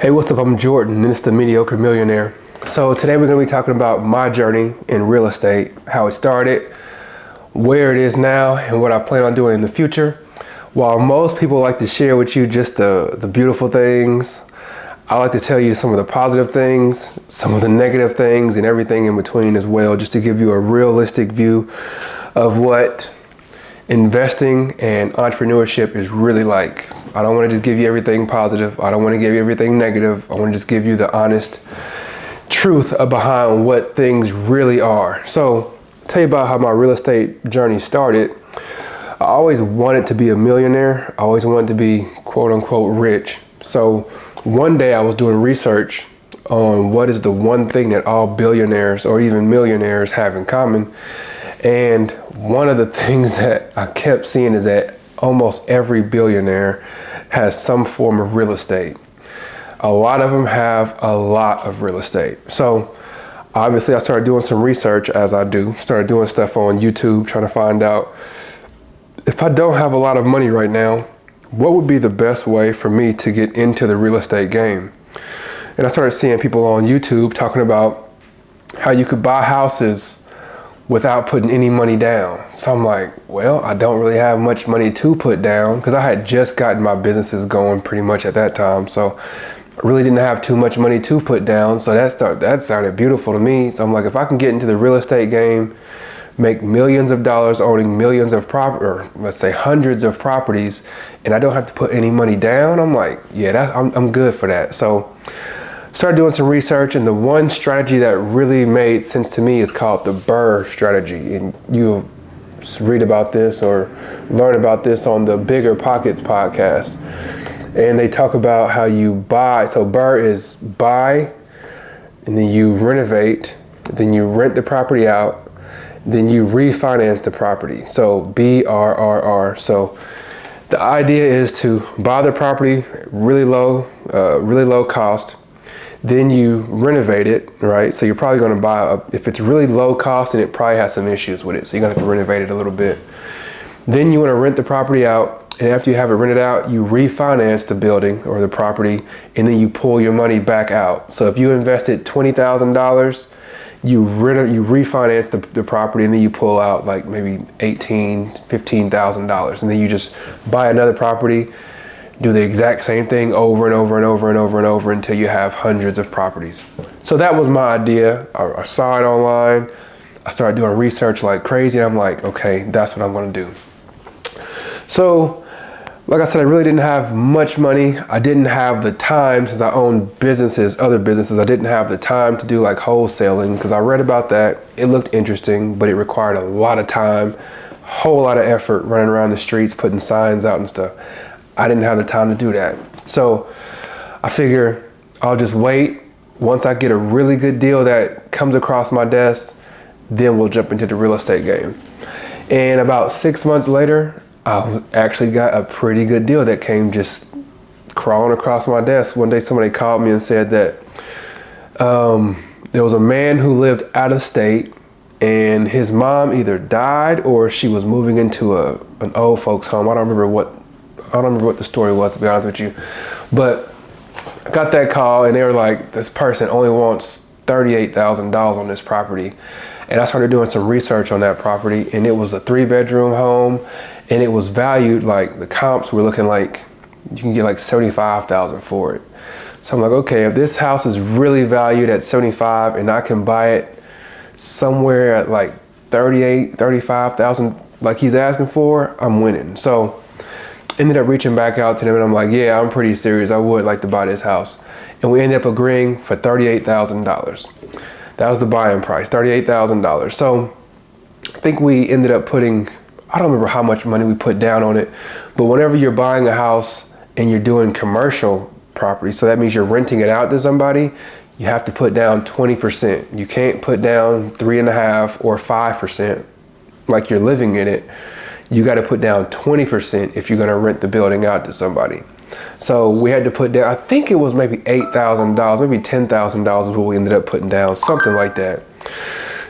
Hey, what's up? I'm Jordan, and it's the Mediocre Millionaire. So today we're going to be talking about my journey in real estate, how it started, where it is now, and what I plan on doing in the future. While most people like to share with you just the beautiful things, I like to tell you some of the positive things, some of the negative things, and everything in between as well, just to give you a realistic view of what investing and entrepreneurship is really like. I don't want to just give you everything positive. I don't want to give you everything negative. I want to just give you the honest truth behind what things really are. So, tell you about how my real estate journey started. I always wanted to be a millionaire. I always wanted to be quote unquote rich. So one day I was doing research on what is the one thing that all billionaires or even millionaires have in common. And one of the things that I kept seeing is that almost every billionaire has some form of real estate. A lot of them have a lot of real estate. So obviously I started doing some research, as I do, started doing stuff on YouTube, trying to find out if I don't have a lot of money right now, what would be the best way for me to get into the real estate game? And I started seeing people on YouTube talking about how you could buy houses without putting any money down. So I'm like, well, I don't really have much money to put down because I had just gotten my businesses going pretty much at that time. So I really didn't have too much money to put down. So that sounded beautiful to me. So I'm like, if I can get into the real estate game, make millions of dollars owning millions of property, or let's say hundreds of properties, and I don't have to put any money down, I'm like, yeah, I'm good for that. So started doing some research, and the one strategy that really made sense to me is called the BRRR strategy. And you read about this or learn about this on the Bigger Pockets podcast. And they talk about how you buy. So BRRR is buy, and then you renovate, then you rent the property out, then you refinance the property. So BRRR. So the idea is to buy the property really low cost. Then you renovate it, right? So you're probably going to buy, if it's really low cost, and it probably has some issues with it, so you're going to have to renovate it a little bit. Then you want to rent the property out, and after you have it rented out, you refinance the building or the property, and then you pull your money back out. So if you invested $20,000, you refinance the property, and then you pull out like maybe $15,000, and then you just buy another property, do the exact same thing over and over and over and over and over until you have hundreds of properties. So that was my idea. I saw it online. I started doing research like crazy. And I'm like, okay, that's what I'm going to do. So like I said, I really didn't have much money. I didn't have the time, since I owned businesses, other businesses. I didn't have the time to do like wholesaling, because I read about that. It looked interesting, but it required a lot of time, a whole lot of effort running around the streets, putting signs out and stuff. I didn't have the time to do that. So I figure I'll just wait. Once I get a really good deal that comes across my desk, then we'll jump into the real estate game. And about 6 months later, I actually got a pretty good deal that came just crawling across my desk. One day somebody called me and said that there was a man who lived out of state, and his mom either died or she was moving into an old folks home. I don't remember what the story was, to be honest with you. But I got that call, and they were like, this person only wants $38,000 on this property. And I started doing some research on that property, and it was a 3-bedroom home, and it was valued, like the comps were looking like you can get like $75,000 for it. So I'm like, okay, if this house is really valued at 75 and I can buy it somewhere at like 38, 35,000 like he's asking for, I'm winning. So ended up reaching back out to them, and I'm like, yeah, I'm pretty serious. I would like to buy this house. And we ended up agreeing for $38,000. That was the buy-in price, $38,000. So I think we ended up putting, I don't remember how much money we put down on it, but whenever you're buying a house and you're doing commercial property, so that means you're renting it out to somebody, you have to put down 20%. You can't put down 3.5% or 5% like you're living in it. You got to put down 20% if you're going to rent the building out to somebody. So we had to put down, I think it was maybe $8,000, maybe $10,000 is what we ended up putting down, something like that.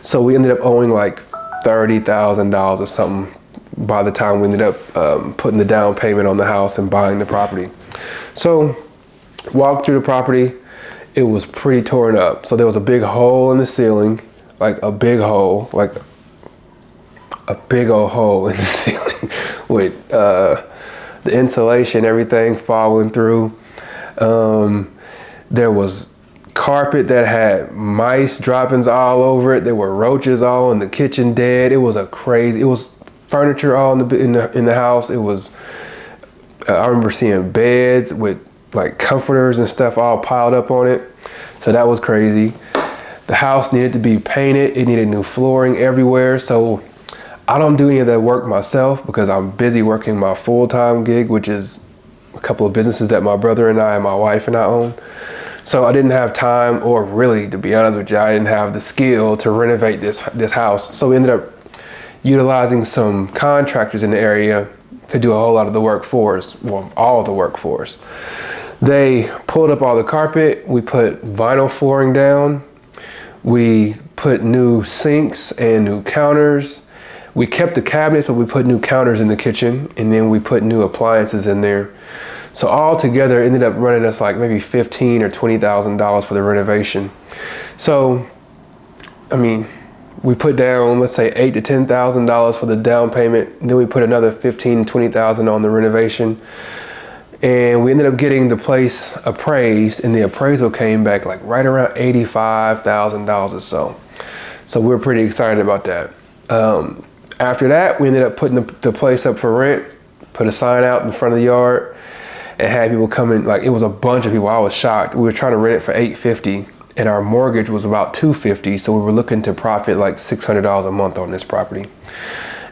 So we ended up owing like $30,000 or something by the time we ended up putting the down payment on the house and buying the property. So Walked through the property. It was pretty torn up. So there was a big hole in the ceiling, like a big hole, like a big old hole in the ceiling with the insulation, everything falling through. There was carpet that had mice droppings all over it. There were roaches all in the kitchen dead. It was it was furniture all in the house. It was, I remember seeing beds with like comforters and stuff all piled up on it. So that was crazy. The house needed to be painted. It needed new flooring everywhere. So I don't do any of that work myself because I'm busy working my full-time gig, which is a couple of businesses that my brother and I and my wife and I own. So I didn't have time, or really, to be honest with you, I didn't have the skill to renovate this house. So we ended up utilizing some contractors in the area to do a whole lot of the work for us. Well, all of the work for us. They pulled up all the carpet. We put vinyl flooring down. We put new sinks and new counters. We kept the cabinets, but we put new counters in the kitchen, and then we put new appliances in there. So all together it ended up running us like maybe $15,000 or $20,000 for the renovation. So, I mean, we put down, let's say $8,000 to $10,000 for the down payment. And then we put another $15,000 to $20,000 on the renovation. And we ended up getting the place appraised, and the appraisal came back like right around $85,000 or so. So we were pretty excited about that. After that, we ended up putting the place up for rent, put a sign out in front of the yard, and had people come in. Like, it was a bunch of people. I was shocked. We were trying to rent it for $850, and our mortgage was about $250. So we were looking to profit like $600 a month on this property.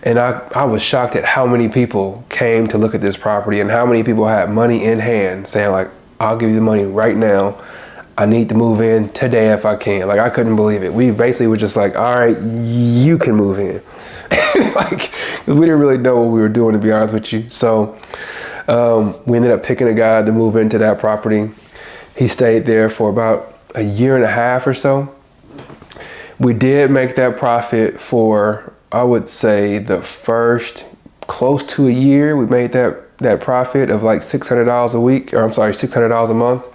And I was shocked at how many people came to look at this property and how many people had money in hand saying like, I'll give you the money right now. I need to move in today if I can. Like, I couldn't believe it. We basically were just like, all right, you can move in. Like, we didn't really know what we were doing, to be honest with you. So we ended up picking a guy to move into that property. He stayed there for about a year and a half or so. We did make that profit for, I would say, the first close to a year. We made that profit of like $600 a week, or I'm sorry, $600 a month.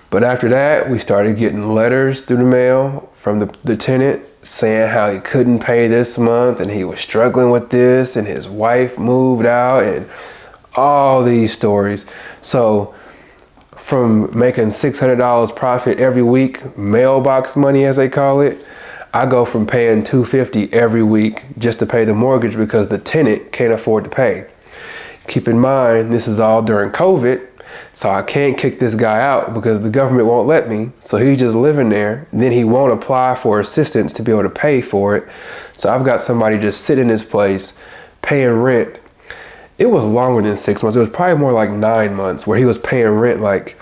But after that, we started getting letters through the mail from the tenant saying how he couldn't pay this month and he was struggling with this and his wife moved out and all these stories. So from making $600 profit every week, mailbox money as they call it, I go from paying $250 every week just to pay the mortgage because the tenant can't afford to pay. Keep in mind, this is all during COVID. So I can't kick this guy out because the government won't let me. So he's just living there. Then he won't apply for assistance to be able to pay for it. So I've got somebody just sitting in this place paying rent. It was longer than 6 months. It was probably more like 9 months where he was paying rent like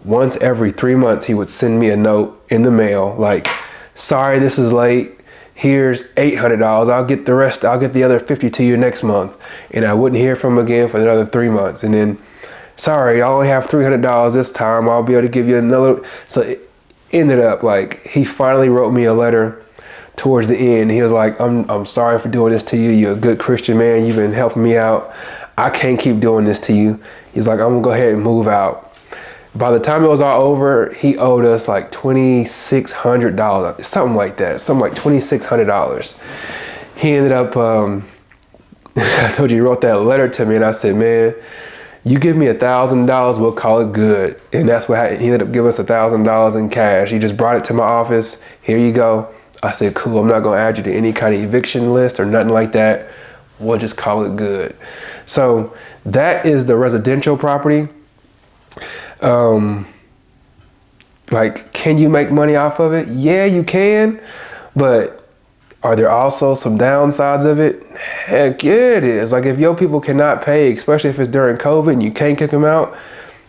once every 3 months. He would send me a note in the mail like, sorry, this is late. Here's $800. I'll get the rest. I'll get the other $50 to you next month. And I wouldn't hear from him again for another 3 months. And then, sorry, I only have $300 this time. I'll be able to give you another. So it ended up like he finally wrote me a letter towards the end. He was like, I'm sorry for doing this to you. You're a good Christian man. You've been helping me out. I can't keep doing this to you. He's like, I'm gonna go ahead and move out. By the time it was all over, he owed us like $2,600, something like that, something like $2,600. He ended up, I told you, he wrote that letter to me, and I said, man, you give me $1,000, we'll call it good. And that's what he ended up giving us $1,000 in cash. He just brought it to my office. Here you go. I said, cool, I'm not gonna add you to any kind of eviction list or nothing like that. We'll just call it good. So that is the residential property. Like, can you make money off of it? Yeah, you can, but are there also some downsides of it? Heck yeah, it is. Like, if your people cannot pay, especially if it's during COVID and you can't kick them out,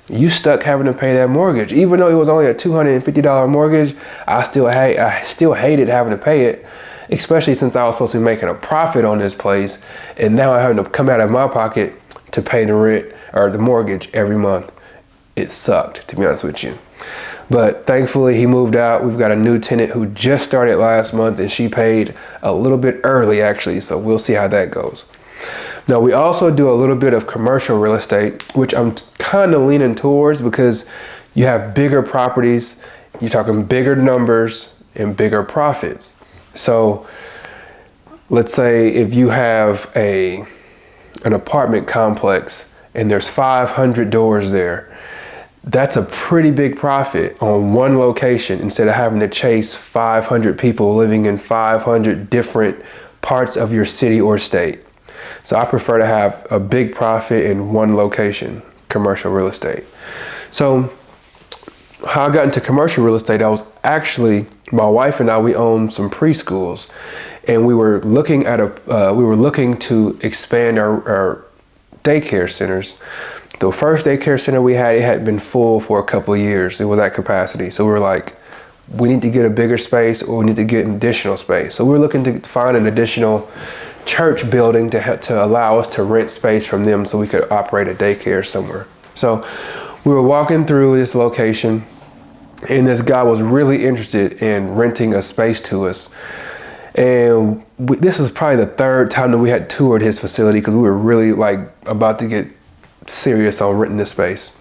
you stuck having to pay that mortgage. Even though it was only a $250 mortgage, I still hated having to pay it, especially since I was supposed to be making a profit on this place, and now I'm having to come out of my pocket to pay the rent or the mortgage every month. It sucked, to be honest with you. But thankfully he moved out. We've got a new tenant who just started last month, and she paid a little bit early actually. So we'll see how that goes. Now we also do a little bit of commercial real estate, which I'm kind of leaning towards because you have bigger properties, you're talking bigger numbers and bigger profits. So let's say if you have an apartment complex and there's 500 doors there, that's a pretty big profit on one location instead of having to chase 500 people living in 500 different parts of your city or state. So I prefer to have a big profit in one location, commercial real estate. So how I got into commercial real estate, I was actually, my wife and I, we own some preschools, and we were looking to expand our daycare centers. The first daycare center we had, it had been full for a couple of years. It was at capacity. So we were like, we need to get a bigger space, or we need to get an additional space. So we were looking to find an additional church building to allow us to rent space from them so we could operate a daycare somewhere. So we were walking through this location, and this guy was really interested in renting a space to us. And this is probably the third time that we had toured his facility, because we were really like about to get serious on renting this space.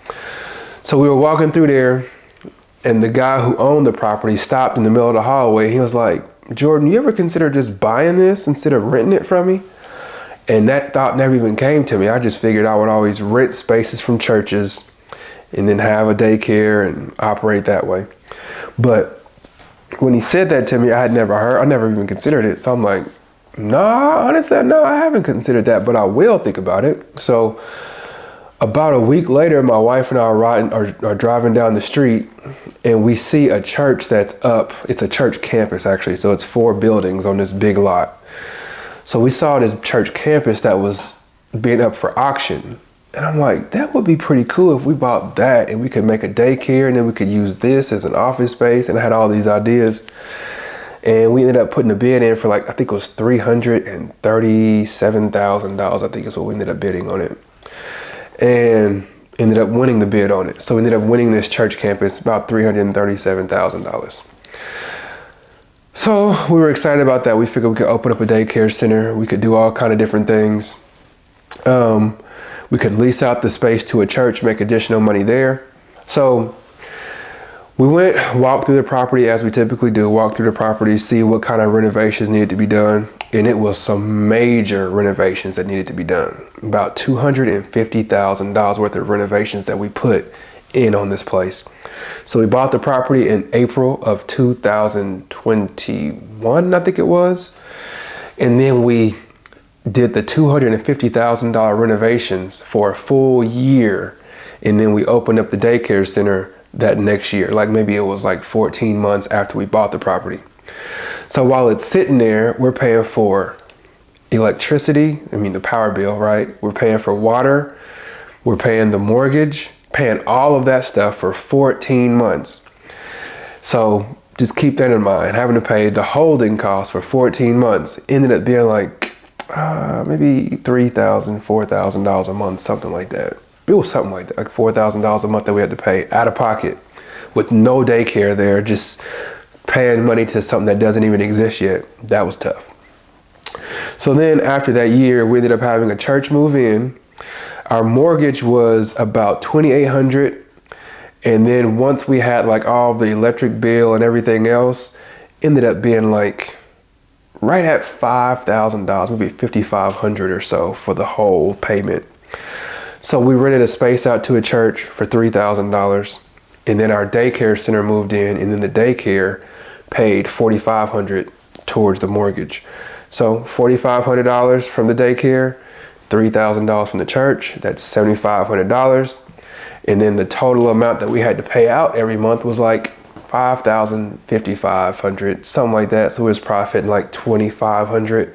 So we were walking through there, and the guy who owned the property stopped in the middle of the hallway. He was like, "Jordan, you ever consider just buying this instead of renting it from me?" And that thought never even came to me. I just figured I would always rent spaces from churches and then have a daycare and operate that way. But when he said that to me, I never even considered it. So I'm like, nah, honestly, no, I haven't considered that, but I will think about it. So about a week later, my wife and I are driving down the street, and we see a church that's up. It's a church campus, actually. So it's 4 buildings on this big lot. So we saw this church campus that was being up for auction. And I'm like, that would be pretty cool if we bought that and we could make a daycare, and then we could use this as an office space. And I had all these ideas. And we ended up putting a bid in for like, I think it was $337,000, I think is what we ended up bidding on it. And ended up winning the bid on it. So we ended up winning this church campus, about $337,000. So we were excited about that. We figured we could open up a daycare center. We could do all kind of different things. We could lease out the space to a church, make additional money there. So we walked through the property as we typically do, walk through the property, see what kind of renovations needed to be done. And it was some major renovations that needed to be done. About $250,000 worth of renovations that we put in on this place. So we bought the property in April of 2021, I think it was. And then we did the $250,000 renovations for a full year. And then we opened up the daycare center that next year. Like maybe it was like 14 months after we bought the property. So while it's sitting there, we're paying for electricity, the power bill, right? We're paying for water, we're paying the mortgage, paying all of that stuff for 14 months. So just keep that in mind. Having to pay the holding cost for 14 months ended up being like maybe $3,000, $4,000 a month, something like that. It was something like that, like $4,000 a month that we had to pay out of pocket with no daycare there, just paying money to something that doesn't even exist yet. That was tough. So then after that year, we ended up having a church move in. Our mortgage was about $2,800. And then once we had like all the electric bill and everything else, ended up being like right at $5,000, maybe $5,500 or so for the whole payment. So we rented a space out to a church for $3,000. And then our daycare center moved in, and then the daycare paid $4,500 towards the mortgage. So $4,500 from the daycare, $3,000 from the church, that's $7,500. And then the total amount that we had to pay out every month was like $5,000, $5,500, something like that. So we was profiting like $2,500,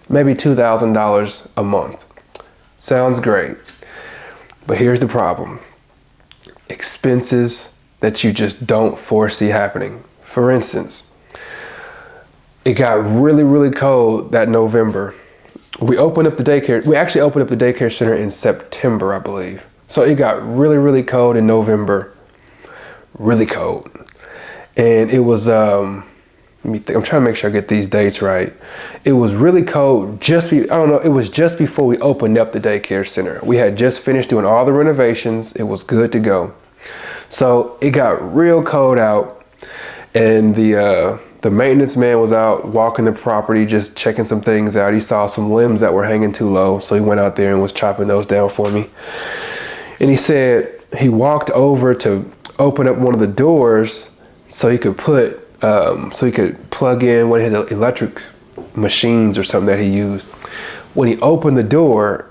maybe $2,000 a month. Sounds great. But here's the problem. Expenses that you just don't foresee happening. For instance, it got really, really cold that November. We actually opened up the daycare center in September, I believe. So it got really, really cold in November. Really cold. And it was, let me think, I'm trying to make sure I get these dates right. It was really cold it was just before we opened up the daycare center. We had just finished doing all the renovations. It was good to go. So it got real cold out, and the maintenance man was out walking the property, just checking some things out. He saw some limbs that were hanging too low, so he went out there and was chopping those down for me. And he said he walked over to open up one of the doors so he could plug in one of his electric machines or something that he used. When he opened the door,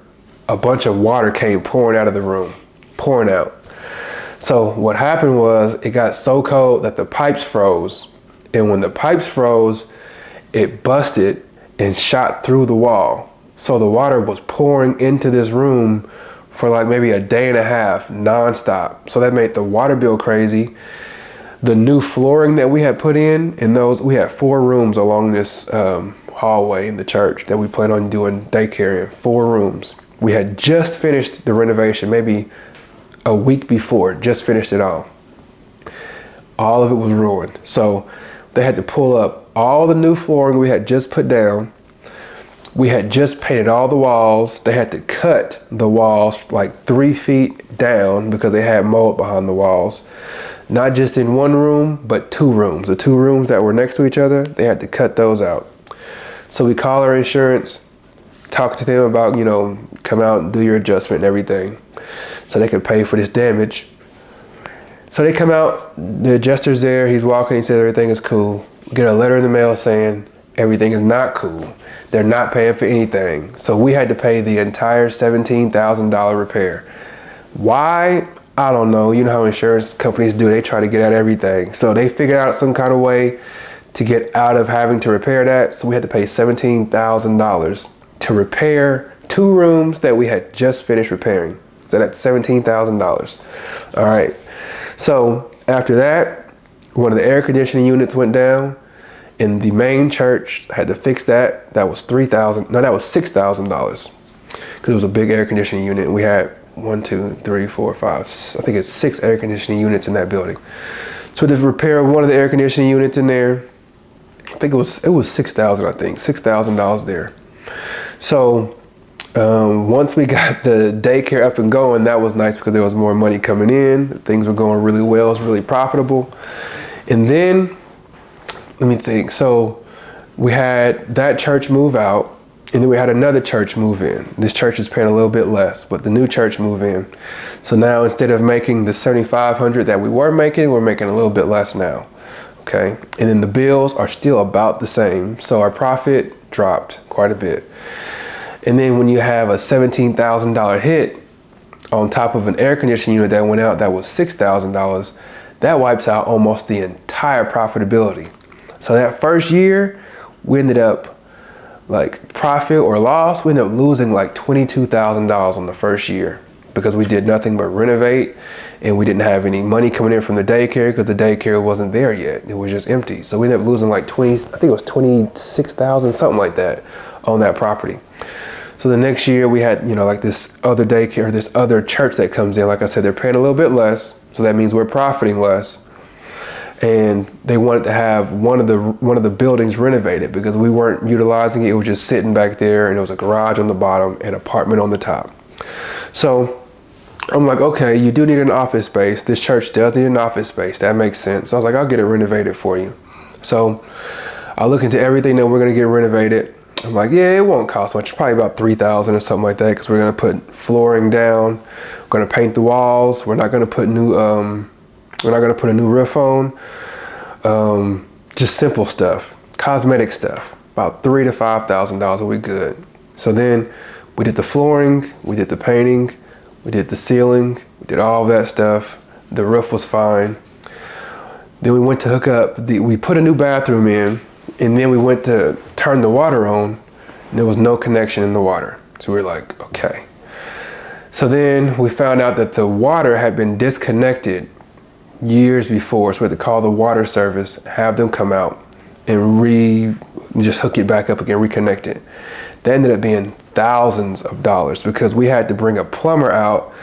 a bunch of water came pouring out of the room, pouring out. So what happened was it got so cold that the pipes froze. And when the pipes froze, it busted and shot through the wall. So the water was pouring into this room for like maybe a day and a half nonstop. So that made the water bill crazy. The new flooring that we had put in those, we had 4 rooms along this hallway in the church that we plan on doing daycare in. 4 rooms. We had just finished the renovation, maybe a week before, just finished it all. All of it was ruined. So they had to pull up all the new flooring we had just put down. We had just painted all the walls. They had to cut the walls like 3 feet down because they had mold behind the walls. Not just in one room, but 2 rooms. The 2 rooms that were next to each other, they had to cut those out. So we call our insurance, talk to them about, come out and do your adjustment and everything so they could pay for this damage. So they come out, the adjuster's there, he's walking, he says everything is cool. We get a letter in the mail saying everything is not cool. They're not paying for anything. So we had to pay the entire $17,000 repair. Why? I don't know. You know how insurance companies do, they try to get at everything. So they figured out some kind of way to get out of having to repair that. So we had to pay $17,000 to repair 2 rooms that we had just finished repairing. So that's $17,000. All right. So after that, one of the air conditioning units went down in the main church. I had to fix that. That was $6,000. Because it was a big air conditioning unit. And we had 1, 2, 3, 4, 5. I think it's 6 air conditioning units in that building. So to repair one of the air conditioning units in there, I think it was $6,000. I think $6,000 there. So once we got the daycare up and going, that was nice because there was more money coming in. Things were going really well. It was really profitable. And then, let me think. So we had that church move out, and then we had another church move in. This church is paying a little bit less, but the new church move in. So now instead of making the $7,500 that we were making, we're making a little bit less now. Okay. And then the bills are still about the same. So our profit dropped quite a bit. And then when you have a $17,000 hit on top of an air conditioning unit that went out that was $6,000, that wipes out almost the entire profitability. So that first year, we ended up like profit or loss, we ended up losing like $22,000 on the first year because we did nothing but renovate and we didn't have any money coming in from the daycare because the daycare wasn't there yet. It was just empty. So we ended up losing like I think it was $26,000, something like that on that property. So the next year we had, like this other daycare, this other church that comes in. Like I said, they're paying a little bit less. So that means we're profiting less. And they wanted to have one of the buildings renovated because we weren't utilizing it. It was just sitting back there, and it was a garage on the bottom and apartment on the top. So I'm like, okay, you do need an office space. This church does need an office space. That makes sense. So I was like, I'll get it renovated for you. So I look into everything that we're gonna get renovated. I'm like, yeah, it won't cost much. Probably about $3,000 or something like that, because we're gonna put flooring down. We're gonna paint the walls. We're not gonna put we're not gonna put a new roof on. Just simple stuff, cosmetic stuff. About $3,000 to $5,000 and we good. So then we did the flooring, we did the painting, we did the ceiling, we did all of that stuff. The roof was fine. Then we went to hook up, we put a new bathroom in, and then we went to turn the water on, and there was no connection in the water. So we were like, okay. So then we found out that the water had been disconnected years before. So we had to call the water service, have them come out and just hook it back up again, reconnect it. That ended up being thousands of dollars because we had to bring a plumber out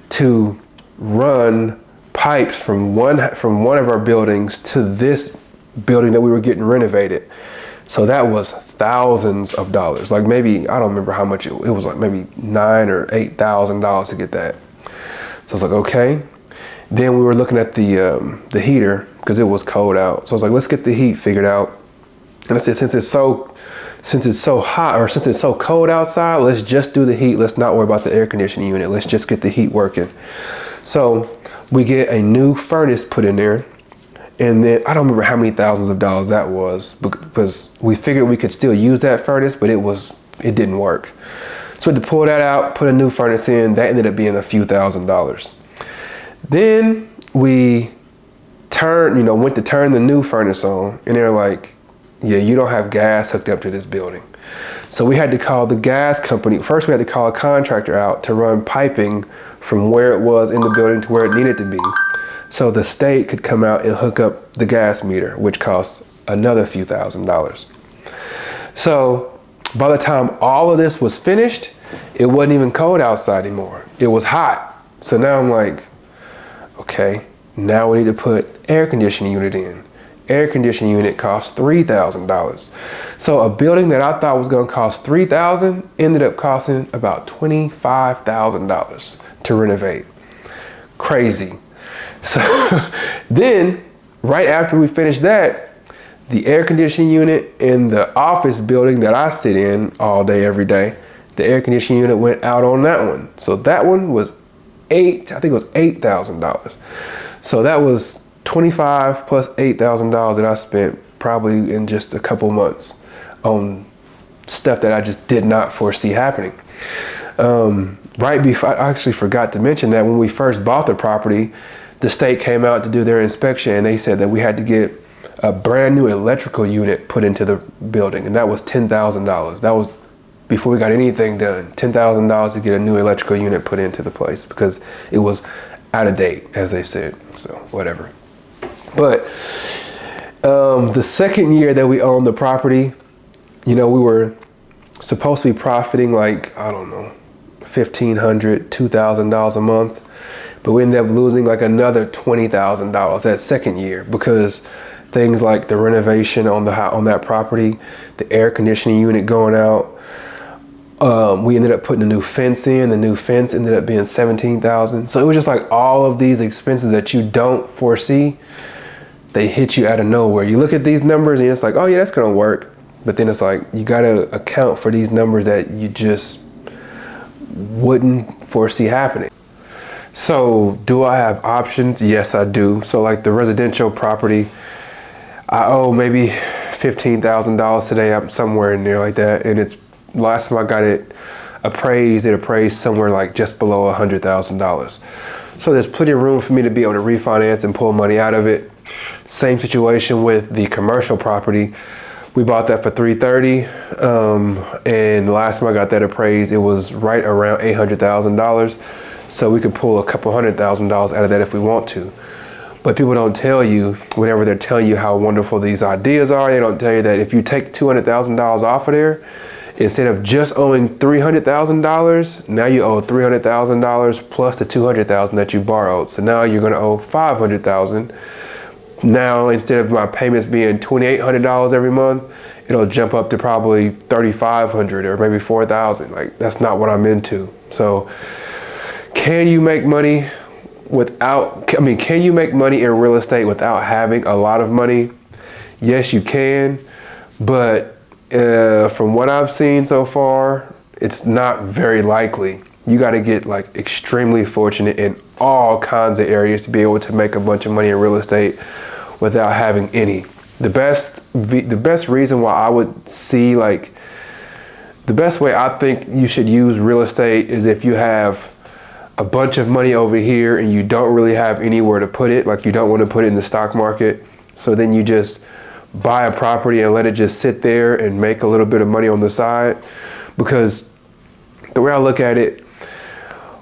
to run pipes from one of our buildings to this building that we were getting renovated. So that was thousands of dollars. Like maybe, I don't remember how much it was, like maybe $9,000 or $8,000 to get that. So I was like, okay. Then we were looking at the heater because it was cold out. So I was like, let's get the heat figured out. And I said, since it's so hot, or since it's so cold outside, let's just do the heat. Let's not worry about the air conditioning unit. Let's just get the heat working. So we get a new furnace put in there. And then I don't remember how many thousands of dollars that was, because we figured we could still use that furnace, but it didn't work. So we had to pull that out, put a new furnace in. That ended up being a few $1,000s. Then we went to turn the new furnace on, and they're like, yeah, you don't have gas hooked up to this building. So we had to call the gas company. First, we had to call a contractor out to run piping from where it was in the building to where it needed to be, so the state could come out and hook up the gas meter, which costs another few $1,000s. So by the time all of this was finished, it wasn't even cold outside anymore. It was hot. So now I'm like, okay, now we need to put air conditioning unit in. Air conditioning unit costs $3,000. So a building that I thought was gonna cost $3,000 ended up costing about $25,000 to renovate. Crazy. So then, right after we finished that, the air conditioning unit in the office building that I sit in all day, every day, the air conditioning unit went out on that one. So that one was $8,000. So that was $25,000 plus $8,000 that I spent probably in just a couple months on stuff that I just did not foresee happening. Right before, I actually forgot to mention that when we first bought the property, the state came out to do their inspection, and they said that we had to get a brand new electrical unit put into the building, and that was $10,000. That was before we got anything done. $10,000 to get a new electrical unit put into the place because it was out of date, as they said. So whatever. But the second year that we owned the property, we were supposed to be profiting like, I don't know, $1,500, $2,000 a month. But we ended up losing like another $20,000 that second year because things like the renovation on that property, the air conditioning unit going out, we ended up putting a new fence in. The new fence ended up being $17,000. So it was just like all of these expenses that you don't foresee, they hit you out of nowhere. You look at these numbers and it's like, oh yeah, that's gonna work. But then it's like, you gotta account for these numbers that you just wouldn't foresee happening. So do I have options? Yes, I do. So like the residential property, I owe maybe $15,000 today. I'm somewhere in there like that. And it's last time I got it appraised somewhere like just below $100,000. So there's plenty of room for me to be able to refinance and pull money out of it. Same situation with the commercial property. We bought that for $330,000, and last time I got that appraised, it was right around $800,000. So we could pull a couple $100,000 out of that if we want to. But people don't tell you, whenever they're telling you how wonderful these ideas are, they don't tell you that if you take $200,000 off of there, instead of just owing $300,000, now you owe $300,000 plus the $200,000 that you borrowed. So now you're gonna owe $500,000. Now, instead of my payments being $2,800 every month, it'll jump up to probably $3,500 or maybe $4,000. Like, that's not what I'm into. So can you make money can you make money in real estate without having a lot of money? Yes, you can. But from what I've seen so far, it's not very likely. You got to get like extremely fortunate in all kinds of areas to be able to make a bunch of money in real estate without having any. The best reason why I would see, like, the best way I think you should use real estate is if you have a bunch of money over here and you don't really have anywhere to put it, like you don't want to put it in the stock market. So then you just buy a property and let it just sit there and make a little bit of money on the side. Because the way I look at it,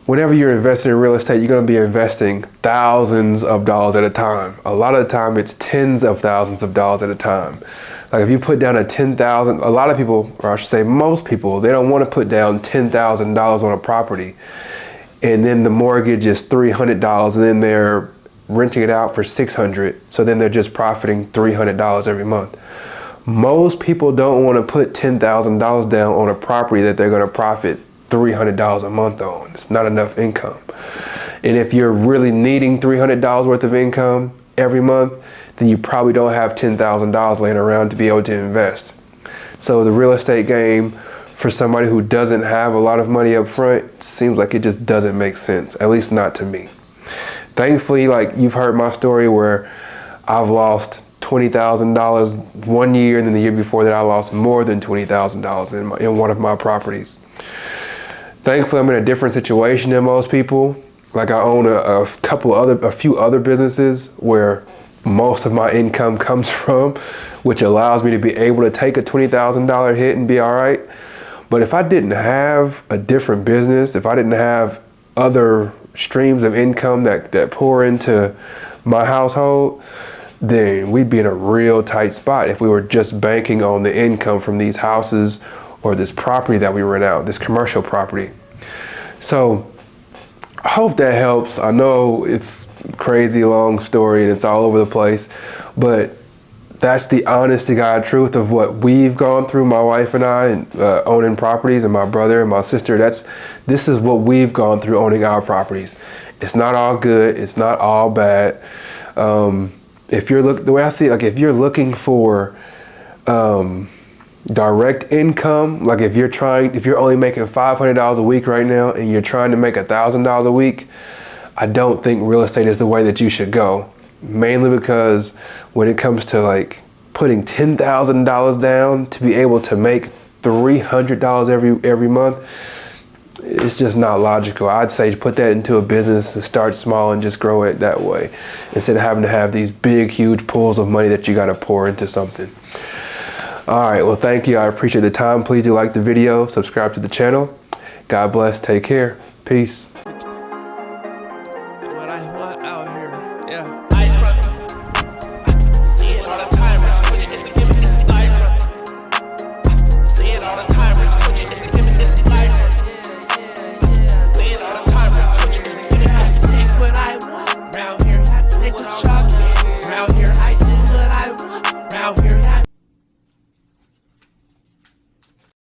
whenever you're investing in real estate, you're going to be investing thousands of dollars at a time. A lot of the time, it's tens of thousands of dollars at a time. Like if you put down a $10,000, a lot of people, or I should say most people, they don't want to put down $10,000 on a property. And then the mortgage is $300, and then they're renting it out for $600. So then they're just profiting $300 every month. Most people don't want to put $10,000 down on a property that they're going to profit $300 a month on. It's not enough income. And if you're really needing $300 worth of income every month, then you probably don't have $10,000 laying around to be able to invest. So the real estate game for somebody who doesn't have a lot of money up front seems like it just doesn't make sense, at least not to me. Thankfully, like you've heard my story where I've lost $20,000 one year, and then the year before that I lost more than $20,000 in one of my properties. Thankfully, I'm in a different situation than most people. Like I own a few other businesses where most of my income comes from, which allows me to be able to take a $20,000 hit and be all right. But if I didn't have a different business, if I didn't have other streams of income that pour into my household, then we'd be in a real tight spot if we were just banking on the income from these houses or this property that we rent out, this commercial property. So I hope that helps. I know it's crazy long story and it's all over the place, but that's the honest to God truth of what we've gone through, my wife and I, and owning properties, and my brother and my sister. This is what we've gone through owning our properties. It's not all good. It's not all bad. If you're the way I see it, like if you're looking for direct income, like if you're only making $500 a week right now and you're trying to make $1,000 a week, I don't think real estate is the way that you should go. Mainly because when it comes to like putting $10,000 down to be able to make $300 every month, it's just not logical. I'd say put that into a business and start small and just grow it that way, instead of having to have these big, huge pools of money that you got to pour into something. All right, well, thank you. I appreciate the time. Please do like the video, subscribe to the channel. God bless. Take care. Peace.